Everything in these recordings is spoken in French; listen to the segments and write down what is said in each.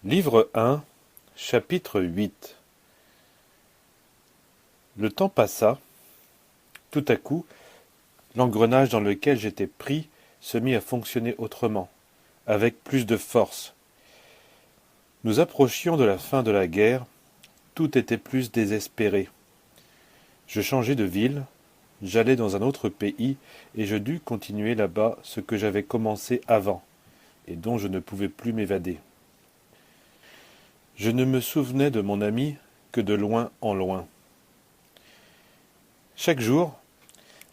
Livre 1, chapitre 8. Le temps passa. Tout à coup, l'engrenage dans lequel j'étais pris se mit à fonctionner autrement, avec plus de force. Nous approchions de la fin de la guerre, tout était plus désespéré. Je changeai de ville, j'allais dans un autre pays, et je dus continuer là-bas ce que j'avais commencé avant, et dont je ne pouvais plus m'évader. Je ne me souvenais de mon ami que de loin en loin. Chaque jour,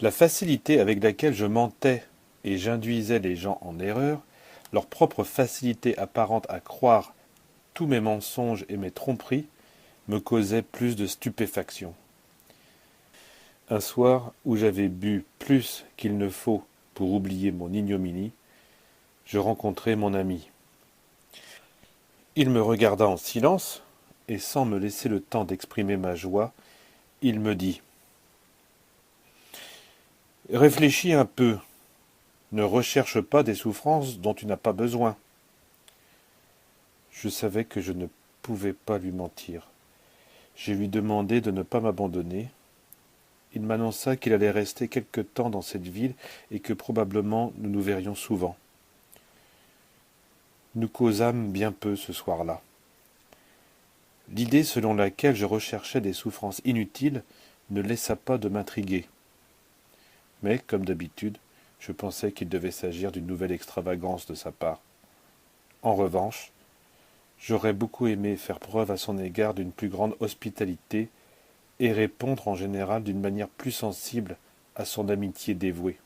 la facilité avec laquelle je mentais et j'induisais les gens en erreur, leur propre facilité apparente à croire tous mes mensonges et mes tromperies, me causait plus de stupéfaction. Un soir où j'avais bu plus qu'il ne faut pour oublier mon ignominie, je rencontrai mon ami. Il me regarda en silence, et sans me laisser le temps d'exprimer ma joie, il me dit « Réfléchis un peu, ne recherche pas des souffrances dont tu n'as pas besoin. » Je savais que je ne pouvais pas lui mentir. Je lui demandai de ne pas m'abandonner. Il m'annonça qu'il allait rester quelque temps dans cette ville et que probablement nous nous verrions souvent. Nous causâmes bien peu ce soir-là. L'idée selon laquelle je recherchais des souffrances inutiles ne laissa pas de m'intriguer. Mais, comme d'habitude, je pensais qu'il devait s'agir d'une nouvelle extravagance de sa part. En revanche, j'aurais beaucoup aimé faire preuve à son égard d'une plus grande hospitalité et répondre en général d'une manière plus sensible à son amitié dévouée.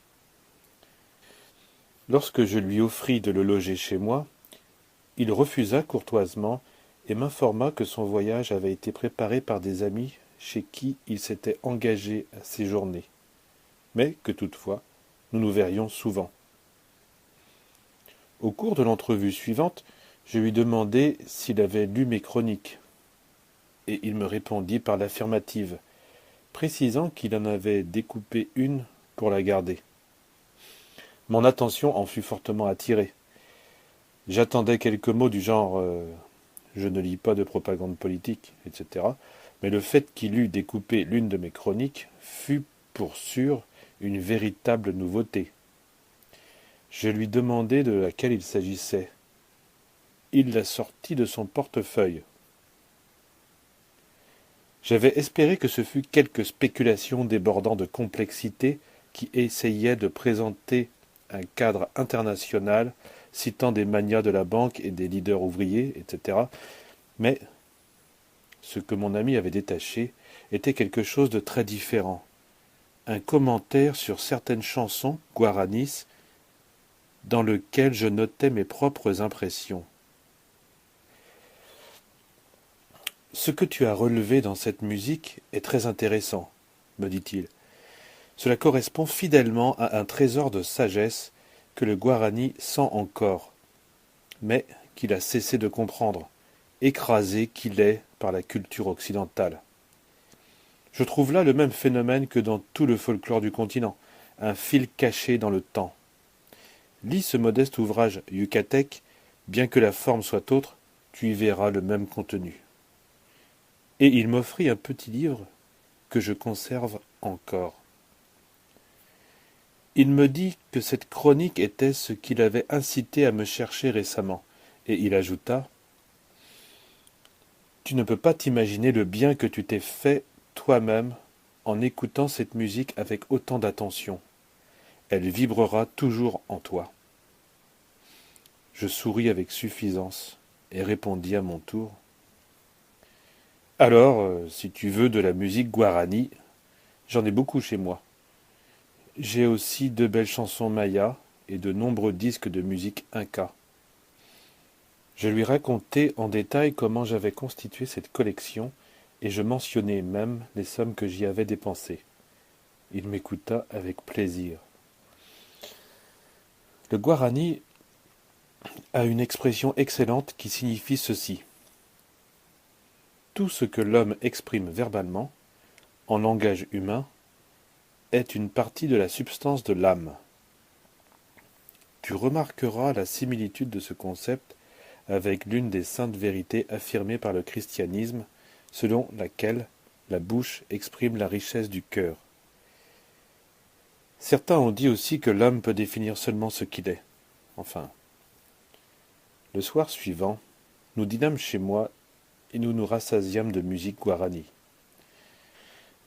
Lorsque je lui offris de le loger chez moi, il refusa courtoisement et m'informa que son voyage avait été préparé par des amis chez qui il s'était engagé à séjourner, mais que toutefois nous nous verrions souvent. Au cours de l'entrevue suivante, je lui demandai s'il avait lu mes chroniques, et il me répondit par l'affirmative, précisant qu'il en avait découpé une pour la garder. Mon attention en fut fortement attirée. J'attendais quelques mots du genre je ne lis pas de propagande politique, etc. Mais le fait qu'il eût découpé l'une de mes chroniques fut, pour sûr, une véritable nouveauté. Je lui demandai de laquelle il s'agissait. Il la sortit de son portefeuille. J'avais espéré que ce fût quelque spéculation débordant de complexité qui essayait de présenter un cadre international citant des magnats de la banque et des leaders ouvriers, etc. Mais ce que mon ami avait détaché était quelque chose de très différent. Un commentaire sur certaines chansons guaranis dans lequel je notais mes propres impressions. Ce que tu as relevé dans cette musique est très intéressant, me dit-il. Cela correspond fidèlement à un trésor de sagesse que le Guarani sent encore, mais qu'il a cessé de comprendre, écrasé qu'il est par la culture occidentale. Je trouve là le même phénomène que dans tout le folklore du continent, un fil caché dans le temps. Lis ce modeste ouvrage yucatèque, bien que la forme soit autre, tu y verras le même contenu. Et il m'offrit un petit livre que je conserve encore. Il me dit que cette chronique était ce qui l'avait incité à me chercher récemment, et il ajouta « Tu ne peux pas t'imaginer le bien que tu t'es fait toi-même en écoutant cette musique avec autant d'attention. Elle vibrera toujours en toi. » Je souris avec suffisance et répondis à mon tour « Alors, si tu veux de la musique guarani, j'en ai beaucoup chez moi. J'ai aussi de belles chansons mayas et de nombreux disques de musique inca. » Je lui racontai en détail comment j'avais constitué cette collection et je mentionnai même les sommes que j'y avais dépensées. Il m'écouta avec plaisir. Le guarani a une expression excellente qui signifie ceci. Tout ce que l'homme exprime verbalement, en langage humain, est une partie de la substance de l'âme. Tu remarqueras la similitude de ce concept avec l'une des saintes vérités affirmées par le christianisme, selon laquelle la bouche exprime la richesse du cœur. Certains ont dit aussi que l'homme peut définir seulement ce qu'il est. Enfin. Le soir suivant, nous dînâmes chez moi et nous nous rassasiâmes de musique guarani.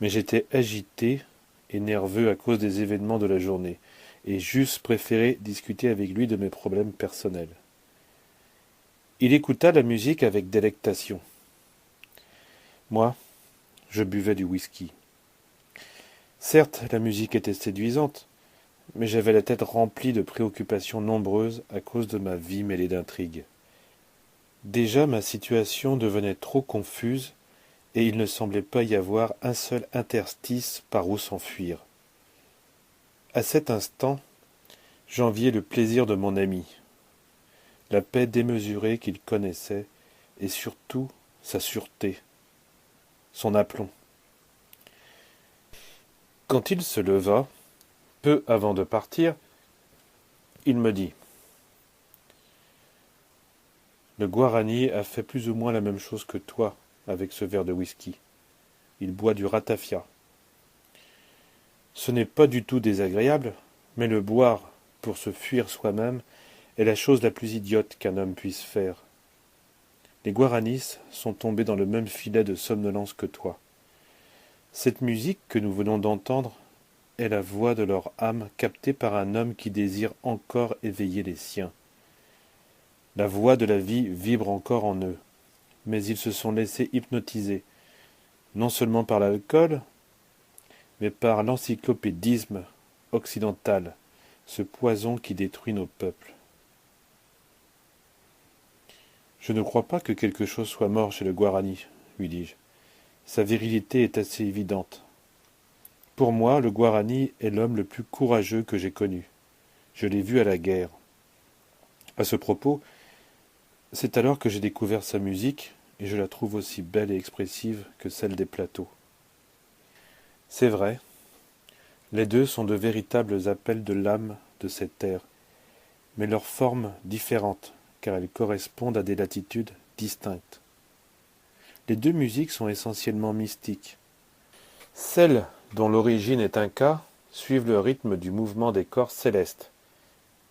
Mais j'étais agité et nerveux à cause des événements de la journée, et j'eusse préféré discuter avec lui de mes problèmes personnels. Il écouta la musique avec délectation. Moi, je buvais du whisky. Certes, la musique était séduisante, mais j'avais la tête remplie de préoccupations nombreuses à cause de ma vie mêlée d'intrigues. Déjà ma situation devenait trop confuse, et il ne semblait pas y avoir un seul interstice par où s'enfuir. À cet instant, j'enviais le plaisir de mon ami, la paix démesurée qu'il connaissait, et surtout sa sûreté, son aplomb. Quand il se leva, peu avant de partir, il me dit « Le Guarani a fait plus ou moins la même chose que toi avec ce verre de whisky. Il boit du ratafia. Ce n'est pas du tout désagréable, mais le boire pour se fuir soi-même est la chose la plus idiote qu'un homme puisse faire. Les Guaranis sont tombés dans le même filet de somnolence que toi. Cette musique que nous venons d'entendre est la voix de leur âme captée par un homme qui désire encore éveiller les siens. La voix de la vie vibre encore en eux, mais ils se sont laissés hypnotiser, non seulement par l'alcool, mais par l'encyclopédisme occidental, ce poison qui détruit nos peuples. Je ne crois pas que quelque chose soit mort chez le Guarani, lui dis-je. Sa virilité est assez évidente. Pour moi, le Guarani est l'homme le plus courageux que j'ai connu. Je l'ai vu à la guerre. À ce propos, c'est alors que j'ai découvert sa musique, et je la trouve aussi belle et expressive que celle des plateaux. C'est vrai, les deux sont de véritables appels de l'âme de cette terre, mais leurs formes différentes, car elles correspondent à des latitudes distinctes. Les deux musiques sont essentiellement mystiques. Celles dont l'origine est inca suivent le rythme du mouvement des corps célestes,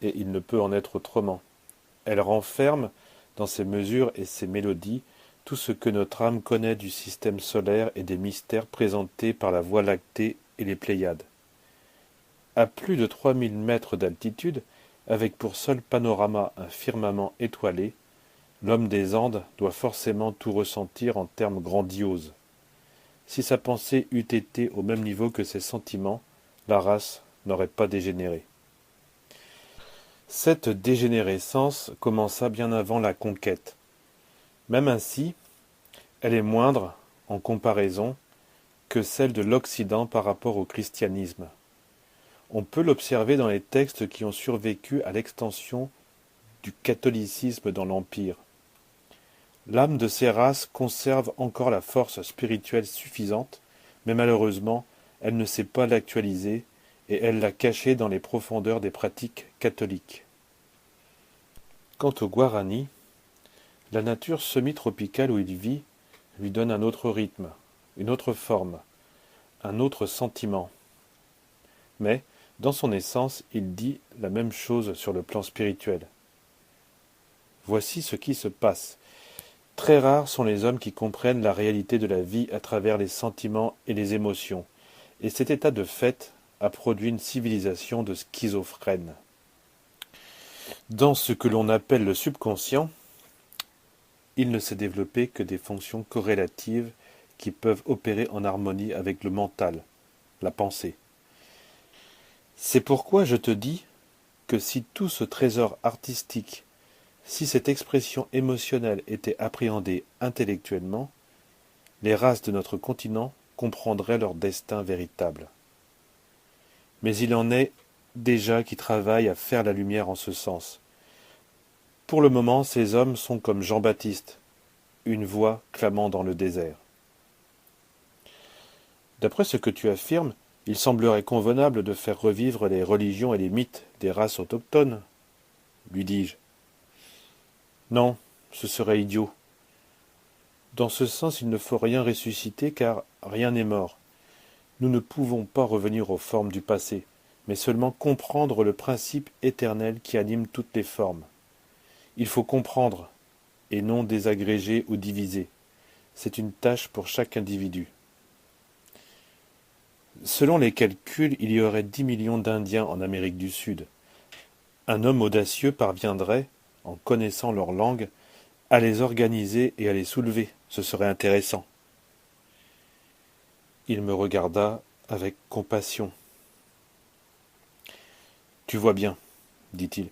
et il ne peut en être autrement. Elles renferment, dans ses mesures et ses mélodies, tout ce que notre âme connaît du système solaire et des mystères présentés par la Voie lactée et les Pléiades. À plus de 3000 mètres d'altitude, avec pour seul panorama un firmament étoilé, l'homme des Andes doit forcément tout ressentir en termes grandioses. Si sa pensée eût été au même niveau que ses sentiments, la race n'aurait pas dégénéré. Cette dégénérescence commença bien avant la conquête. Même ainsi, elle est moindre, en comparaison, que celle de l'Occident par rapport au christianisme. On peut l'observer dans les textes qui ont survécu à l'extension du catholicisme dans l'Empire. L'âme de ces races conserve encore la force spirituelle suffisante, mais malheureusement, elle ne sait pas l'actualiser et elle l'a cachée dans les profondeurs des pratiques catholiques. Quant au Guarani, la nature semi-tropicale où il vit lui donne un autre rythme, une autre forme, un autre sentiment. Mais, dans son essence, il dit la même chose sur le plan spirituel. Voici ce qui se passe. Très rares sont les hommes qui comprennent la réalité de la vie à travers les sentiments et les émotions, et cet état de fait a produit une civilisation de schizophrènes. Dans ce que l'on appelle le subconscient, il ne s'est développé que des fonctions corrélatives qui peuvent opérer en harmonie avec le mental, la pensée. C'est pourquoi je te dis que si tout ce trésor artistique, si cette expression émotionnelle était appréhendée intellectuellement, les races de notre continent comprendraient leur destin véritable. Mais il en est déjà qui travaillent à faire la lumière en ce sens. Pour le moment, ces hommes sont comme Jean-Baptiste, une voix clamant dans le désert. D'après ce que tu affirmes, il semblerait convenable de faire revivre les religions et les mythes des races autochtones, lui dis-je. Non, ce serait idiot. Dans ce sens, il ne faut rien ressusciter car rien n'est mort. Nous ne pouvons pas revenir aux formes du passé, mais seulement comprendre le principe éternel qui anime toutes les formes. Il faut comprendre, et non désagréger ou diviser. C'est une tâche pour chaque individu. Selon les calculs, il y aurait 10 millions d'Indiens en Amérique du Sud. Un homme audacieux parviendrait, en connaissant leur langue, à les organiser et à les soulever. Ce serait intéressant. Il me regarda avec compassion. « Tu vois bien, dit-il.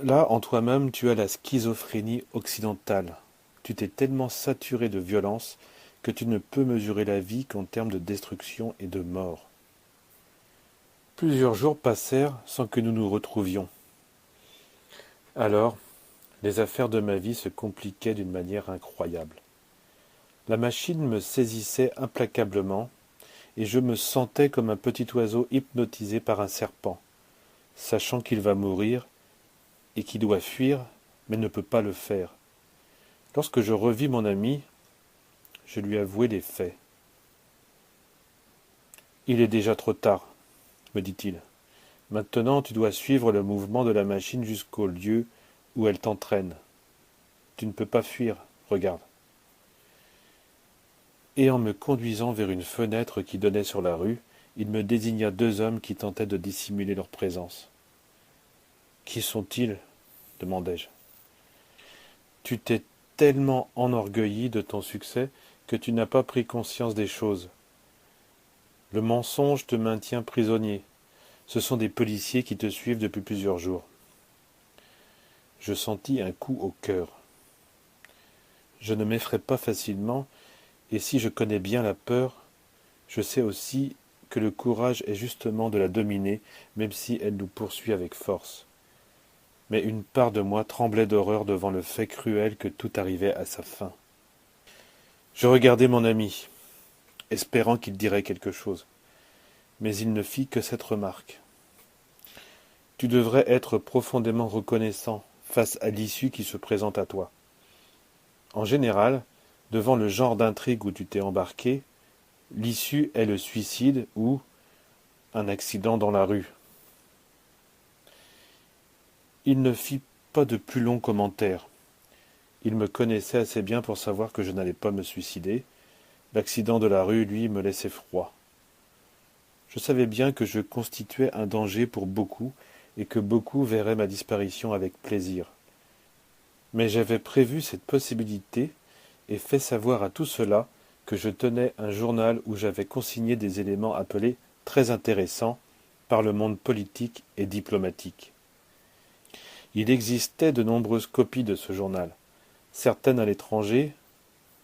Là, en toi-même, tu as la schizophrénie occidentale. Tu t'es tellement saturé de violence que tu ne peux mesurer la vie qu'en termes de destruction et de mort. » Plusieurs jours passèrent sans que nous nous retrouvions. Alors, les affaires de ma vie se compliquaient d'une manière incroyable. La machine me saisissait implacablement, et je me sentais comme un petit oiseau hypnotisé par un serpent, sachant qu'il va mourir et qui doit fuir, mais ne peut pas le faire. Lorsque je revis mon ami, je lui avouai les faits. « Il est déjà trop tard, me dit-il. Maintenant tu dois suivre le mouvement de la machine jusqu'au lieu où elle t'entraîne. Tu ne peux pas fuir, regarde. » Et en me conduisant vers une fenêtre qui donnait sur la rue, il me désigna 2 hommes qui tentaient de dissimuler leur présence. « Qui sont-ils ? » demandai-je. « Tu t'es tellement enorgueilli de ton succès que tu n'as pas pris conscience des choses. Le mensonge te maintient prisonnier. Ce sont des policiers qui te suivent depuis plusieurs jours. » Je sentis un coup au cœur. Je ne m'effraie pas facilement, et si je connais bien la peur, je sais aussi que le courage est justement de la dominer, même si elle nous poursuit avec force. Mais une part de moi tremblait d'horreur devant le fait cruel que tout arrivait à sa fin. Je regardai mon ami, espérant qu'il dirait quelque chose, mais il ne fit que cette remarque. « Tu devrais être profondément reconnaissant face à l'issue qui se présente à toi. En général, devant le genre d'intrigue où tu t'es embarqué, l'issue est le suicide ou un accident dans la rue. » Il ne fit pas de plus longs commentaires. Il me connaissait assez bien pour savoir que je n'allais pas me suicider. L'accident de la rue, lui, me laissait froid. Je savais bien que je constituais un danger pour beaucoup et que beaucoup verraient ma disparition avec plaisir. Mais j'avais prévu cette possibilité et fait savoir à tout cela que je tenais un journal où j'avais consigné des éléments appelés très intéressants par le monde politique et diplomatique. Il existait de nombreuses copies de ce journal, certaines à l'étranger,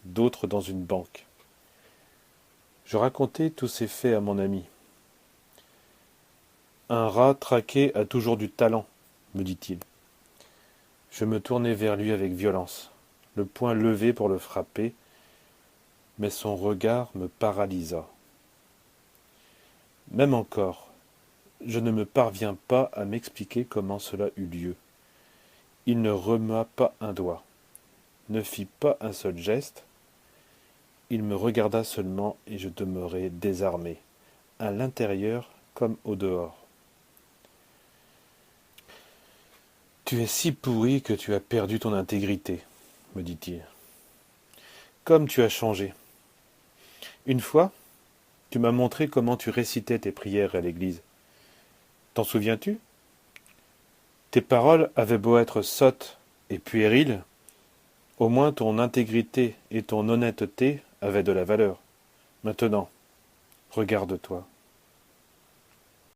d'autres dans une banque. Je racontai tous ces faits à mon ami. « Un rat traqué a toujours du talent, me dit-il. » Je me tournai vers lui avec violence, le poing levé pour le frapper, mais son regard me paralysa. Même encore, je ne me parviens pas à m'expliquer comment cela eut lieu. Il ne remua pas un doigt, ne fit pas un seul geste. Il me regarda seulement et je demeurai désarmé, à l'intérieur comme au dehors. « Tu es si pourri que tu as perdu ton intégrité, me dit-il. Comme tu as changé. Une fois, tu m'as montré comment tu récitais tes prières à l'église. T'en souviens-tu ? Tes paroles avaient beau être sottes et puériles, au moins ton intégrité et ton honnêteté avaient de la valeur. Maintenant, regarde-toi.